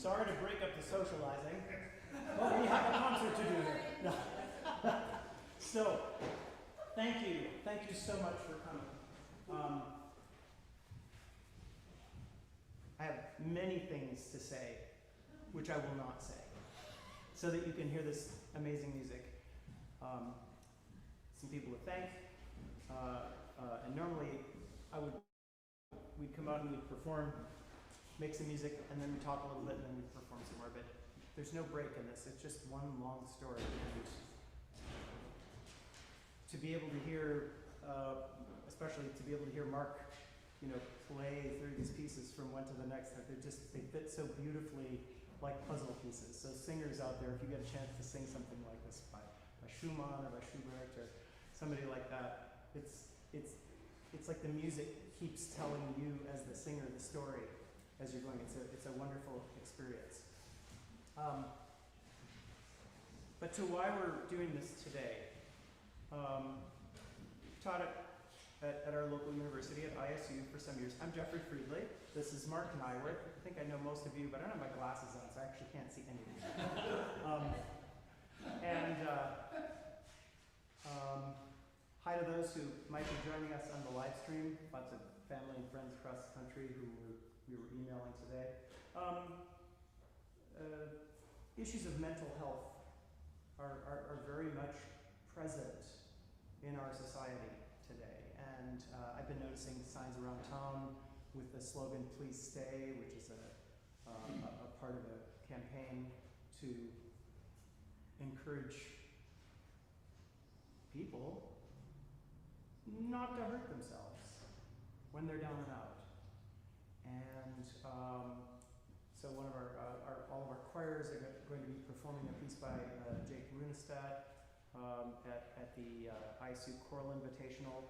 Sorry to break up the socializing, but we have a concert to do here. No. So, thank you so much for coming. I have many things to say, which I will not say, so that you can hear this amazing music. Some people to thank, and normally we'd come out and we'd perform, make some music, and then we talk a little bit, and then we'd perform some more, but there's no break in this. It's just one long story. And to be able to hear, especially to be able to hear Mark, play through these pieces from one to the next, they fit so beautifully like puzzle pieces. So singers out there, if you get a chance to sing something like this by Schumann or by Schubert or somebody like that, it's like the music keeps telling you as the singer the story as you're going. It's a wonderful experience. But to why we're doing this today, taught at our local university at ISU for some years. I'm Jeffrey Friedley. This is Mark Nyworth. I think I know most of you, but I don't have my glasses on, so I actually can't see any of you. Hi to those who might be joining us on the live stream. Lots of family and friends across the country who we were emailing today. Issues of mental health are very much present in our society today. And I've been noticing signs around town with the slogan, "Please Stay," which is a part of a campaign to encourage people not to hurt themselves when they're down and out. And so one of all of our choirs are going to be performing a piece by Jake Runestad at the ISU Choral Invitational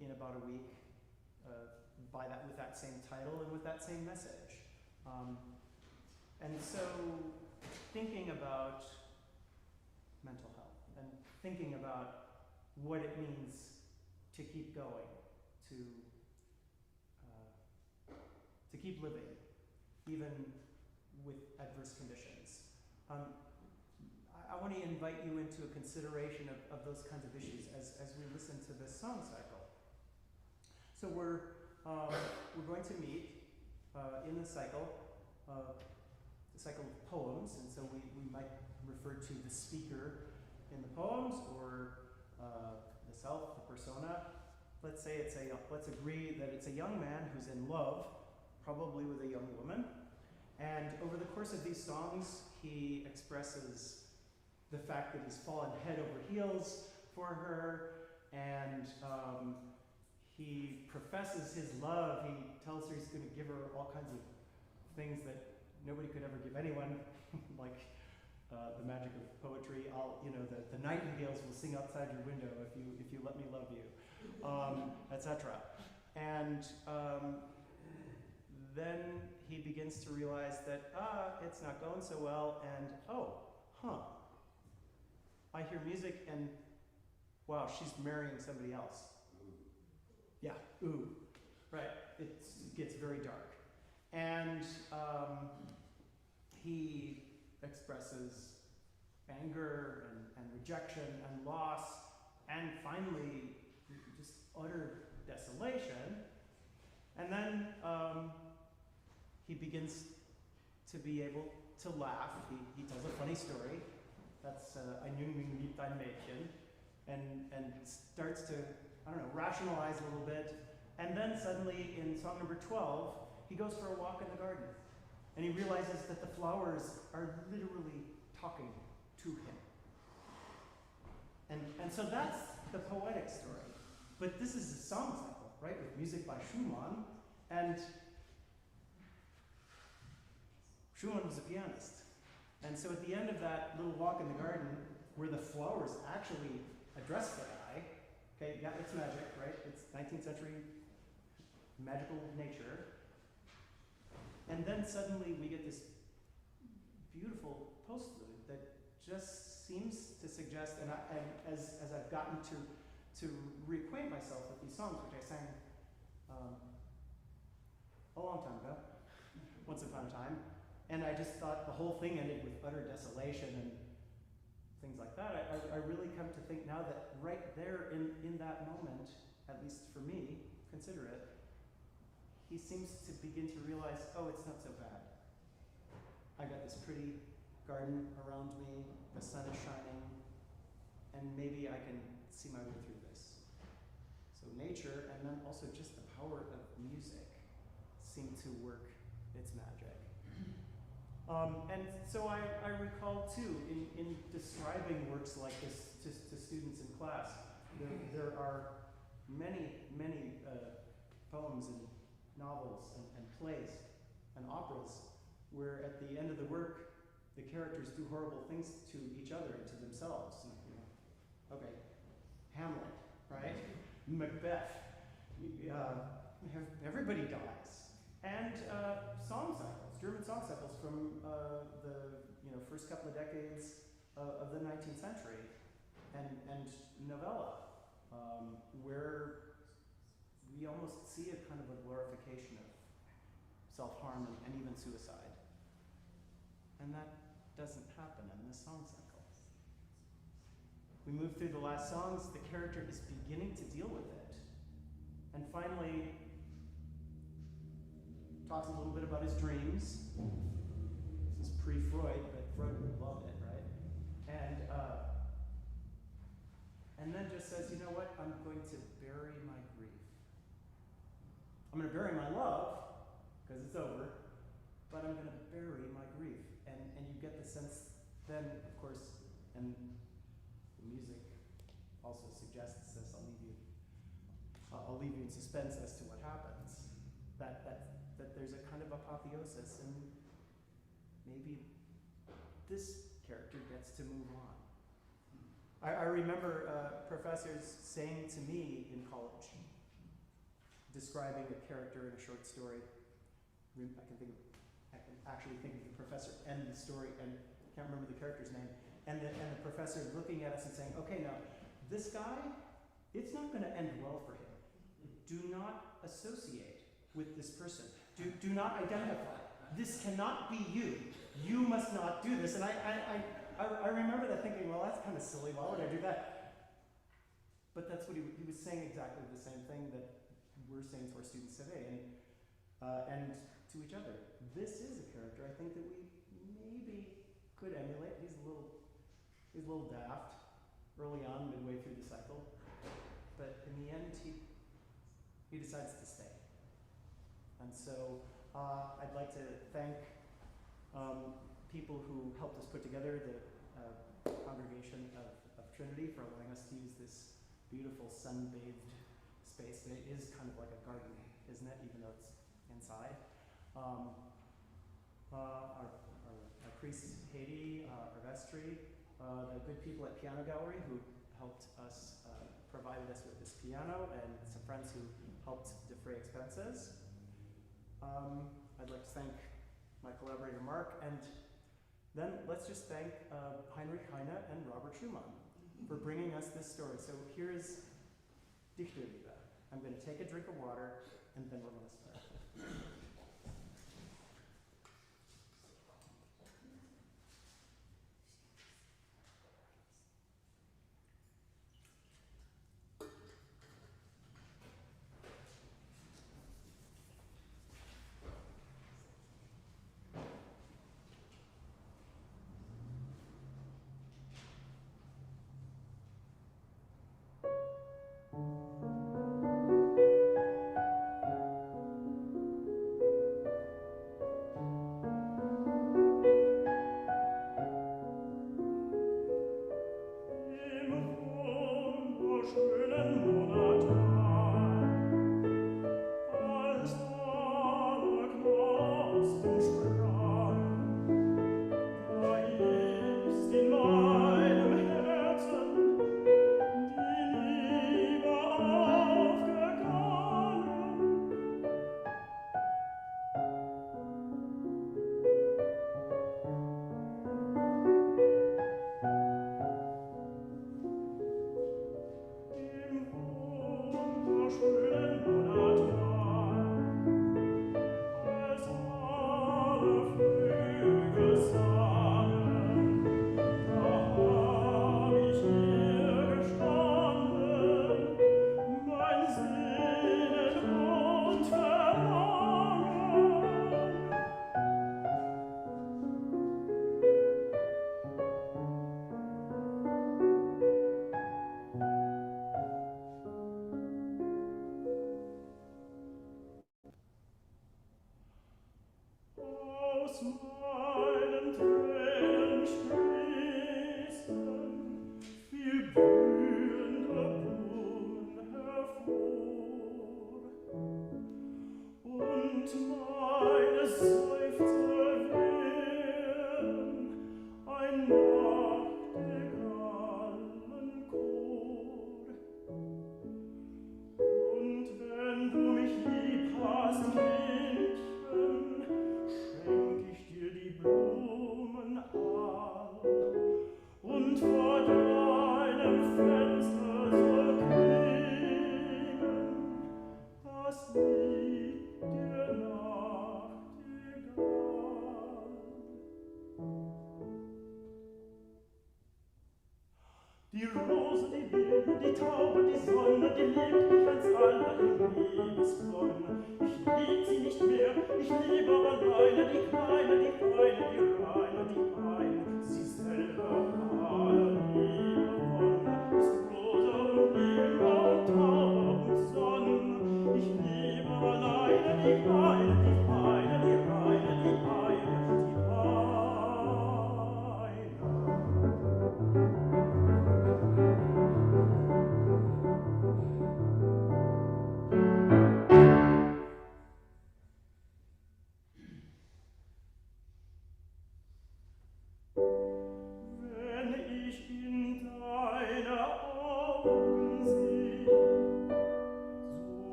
in about a week with that same title and with that same message. And so thinking about mental health and thinking about what it means to keep going, to keep living, even with adverse conditions. I want to invite you into a consideration of those kinds of issues as we listen to this song cycle. So we're going to meet in the cycle of poems, and so we might refer to the speaker in the poems or the self, the persona. Let's agree that it's a young man who's in love, probably with a young woman. And over the course of these songs, he expresses the fact that he's fallen head over heels for her, and he professes his love. He tells her he's going to give her all kinds of things that nobody could ever give anyone, like the magic of poetry. The nightingales will sing outside your window if you let me love you, etc. And then he begins to realize that it's not going so well, and I hear music, and wow, she's marrying somebody else. Yeah, ooh, right. It gets very dark, and he expresses anger and rejection and loss, and finally just utter desolation. And then he begins to be able to laugh. He tells a funny story. That's ein Jüngling liebt ein Mädchen, and starts to, rationalize a little bit. And then suddenly in song number 12, he goes for a walk in the garden. And he realizes that the flowers are literally talking to him. And so that's the poetic story. But this is a song cycle, right, with music by Schumann. And Schumann was a pianist. And so at the end of that little walk in the garden, where the flowers actually address the guy, okay, yeah, it's magic, right? It's 19th century magical nature. And then suddenly we get this beautiful postlude that just seems to suggest, and as I've gotten to reacquaint myself with these songs, which I sang a long time ago, once upon a time, And I just thought the whole thing ended with utter desolation and things like that. I really come to think now that right there in that moment, at least for me, consider it, he seems to begin to realize, oh, it's not so bad. I got this pretty garden around me, the sun is shining, and maybe I can see my way through this. So nature, and then also just the power of music, seem to work its magic. And so I recall too, in describing works like this to students in class, there are many poems and novels and plays and operas where at the end of the work, the characters do horrible things to each other and to themselves. You know, okay, Hamlet, right? Macbeth, everybody dies. And song cycles, German song cycles from the first couple of decades of the 19th century, and novella, where we almost see a kind of a glorification of self-harm and even suicide. And that doesn't happen in this song cycle. We move through the last songs, the character is beginning to deal with it. And finally, talks a little bit about his dreams. This is pre-Freud, but Freud would have loved it, right? And then just says, you know what, I'm going to bury my grief. I'm going to bury my love, because it's over, but I'm going to bury my grief. And you get the sense then, of course, and the music also suggests this, I'll leave you in suspense as to what happens. That there's a kind of apotheosis, and maybe this character gets to move on. I remember professors saying to me in college, describing a character in a short story. I can actually think of the professor and the story, and can't remember the character's name. And the professor looking at us and saying, okay, now, this guy, it's not going to end well for him. Do not associate with this person. Do not identify. This cannot be you. You must not do this. And I remember that thinking, well, that's kind of silly. Why would I do that? But that's what he was saying, exactly the same thing that we're saying to our students today, and to each other. This is a character I think that we maybe could emulate. He's a little daft early on, midway through the cycle, but in the end, he decides to stay. And so I'd like to thank people who helped us put together the congregation of Trinity for allowing us to use this beautiful sun-bathed space. And it is kind of like a garden, isn't it, even though it's inside. Our priest, Haiti, our vestry, the good people at Piano Gallery who helped us, provided us with this piano, and some friends who helped defray expenses. I'd like to thank my collaborator Mark, and then let's just thank Heinrich Heine and Robert Schumann for bringing us this story. So here is Dichterliebe. I'm going to take a drink of water, and then we're going to start.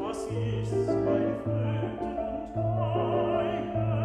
Das ist ein wütend Geheimnis.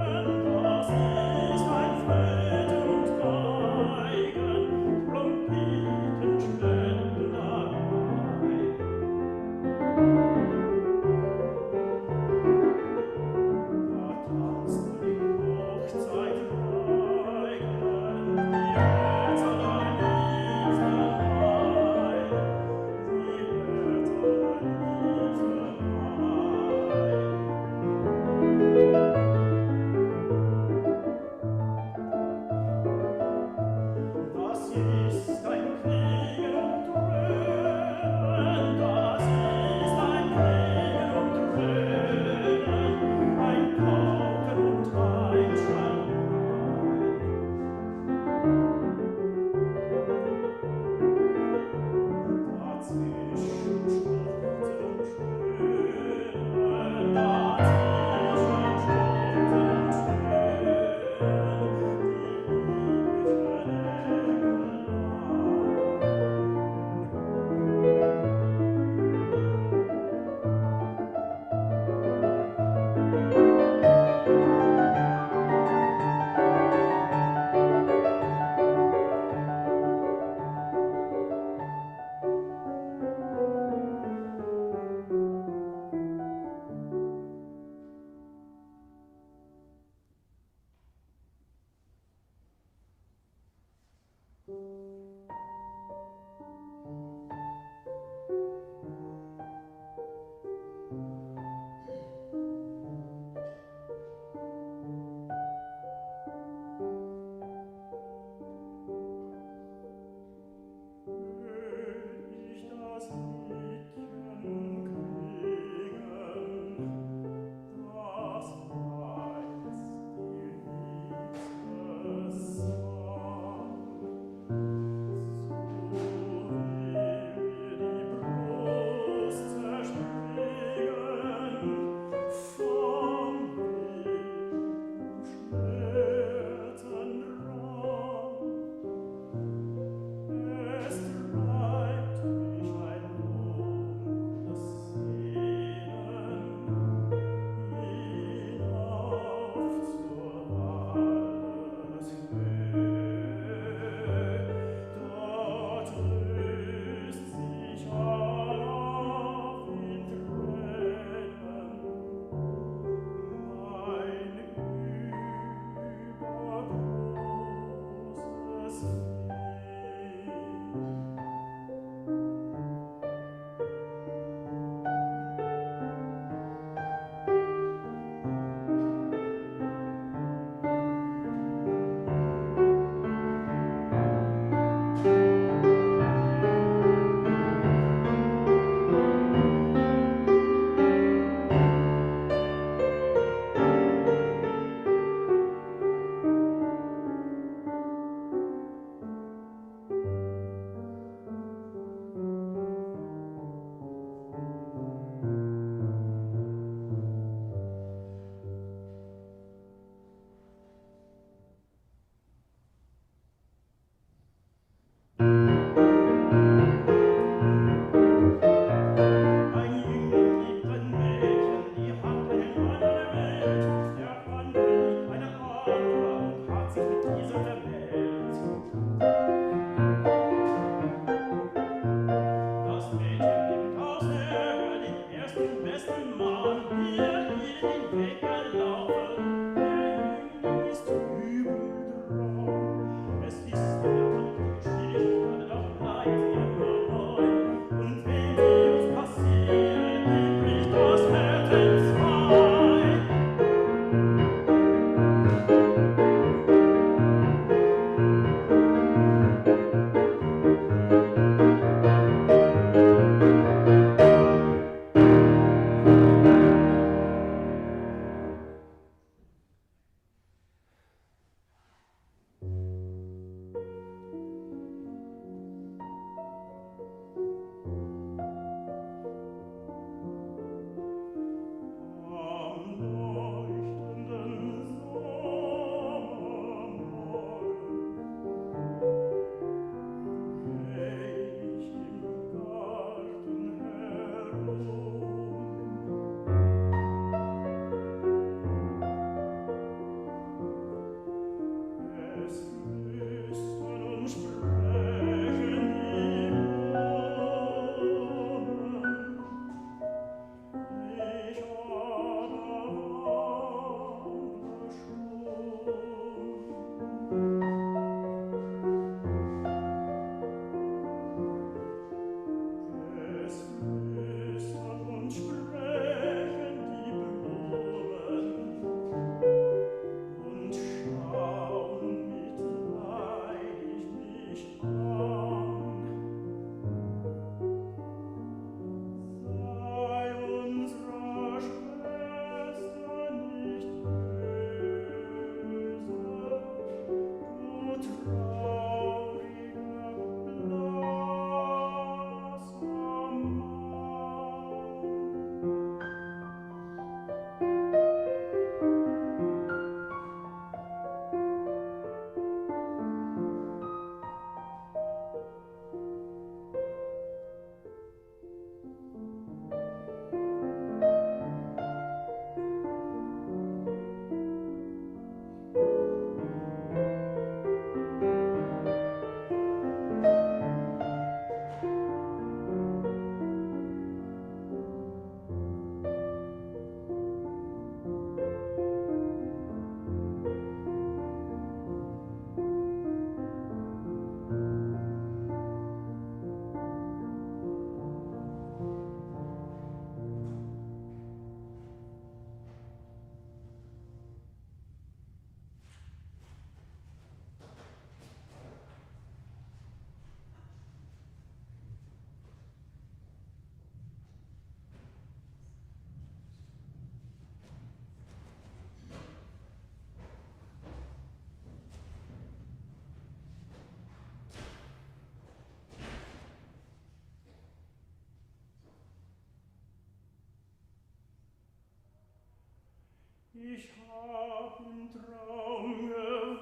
Ich hab im Traum geweinet.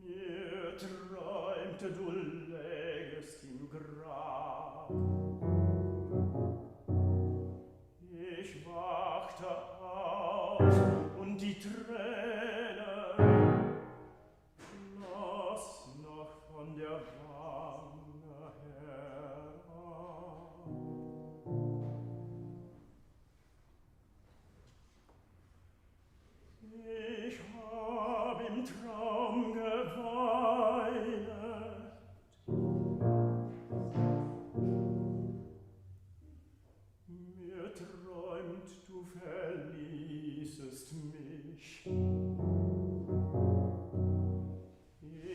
Mir träumte, du lägest im Grab. Ich wachte auf und die Tränen flossen noch von der Wange herab. Ich hab im Traum geweinet. Mir träumt, du verließest mich.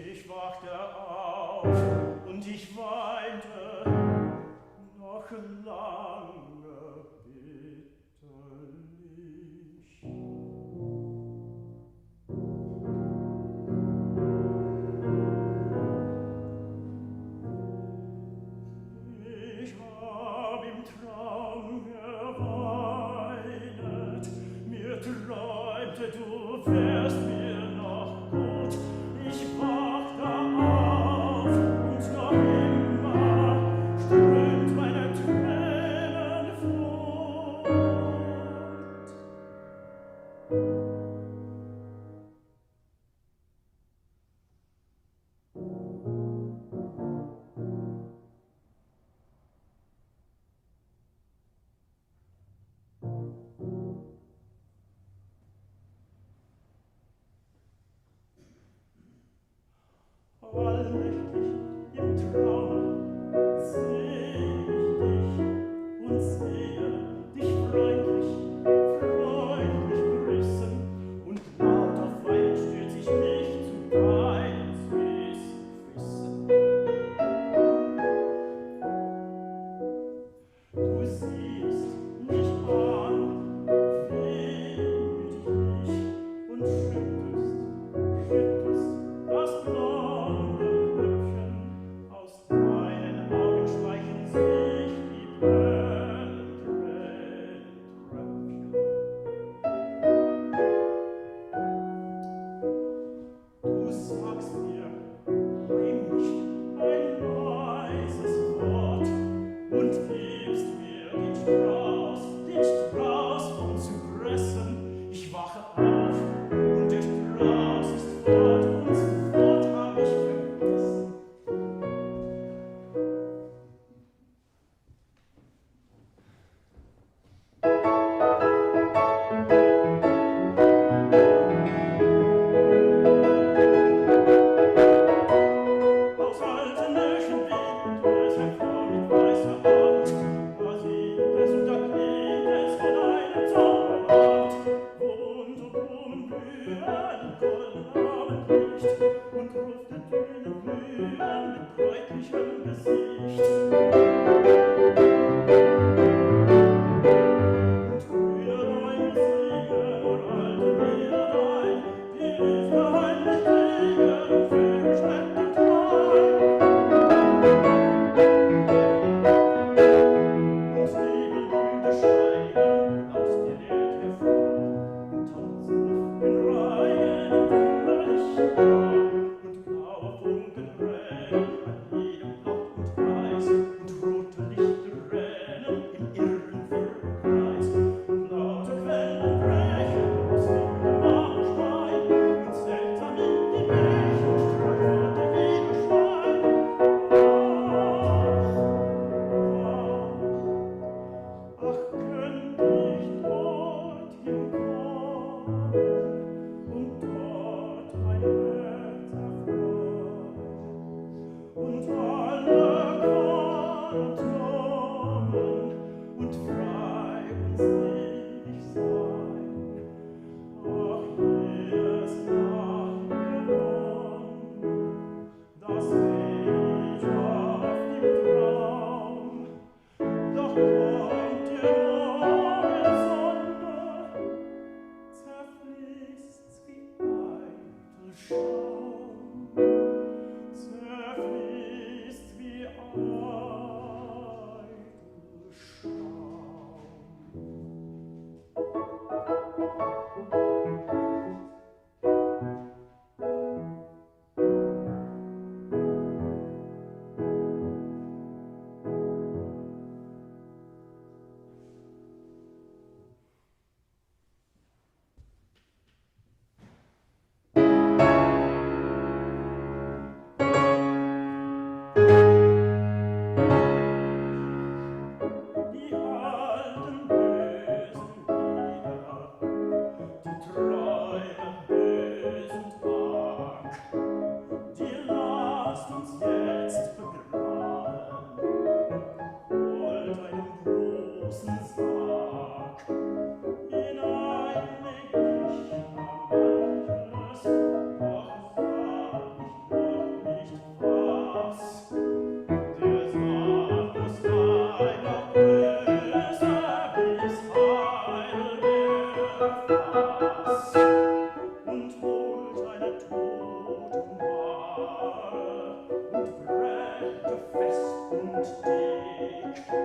Ich wachte auf und ich weinte noch lange bitterlich. Ich hab im Traum geweinet, mir träumte, du wärst mir noch gut. Ich wachte auf und noch immer strömt meine Tränen fort. Allmächtig im Traume seh ich dich und sehe dich freundlich grüßen, und laut auf Weinen stürz ich mich zu deinen süßen Füßen. Du siehst mich an, wehmütig und schüttest das blonde Röckchen. Aus deinen Augen schleichen sich die Perlentröpfchen. Du sagst mir heimlich ein leises Wort und gibst mir den Strauß von Zypressen. Ich wache auf und der Strauß ist fort und sofort hab ich vergessen. Aus alten Märchen weht es hervor mit weißer Hand. Da sieht es und da klingt es von einem Zauberland. Wund und Blumen blühen im golden Abendlicht und dufte Dünen blühen mit bräutlichem Gesicht. Und grüne Bäume singen und alte Lieder ein, die Lüfte heimlich klingen und Vögel schrecken klein. Und Nebelbilder steigen aus der Erde hervor und tanzen in Reihen im wunderlichen Chor. Und blaue Funken brennen an jedem Blatt und Gleis und Amen.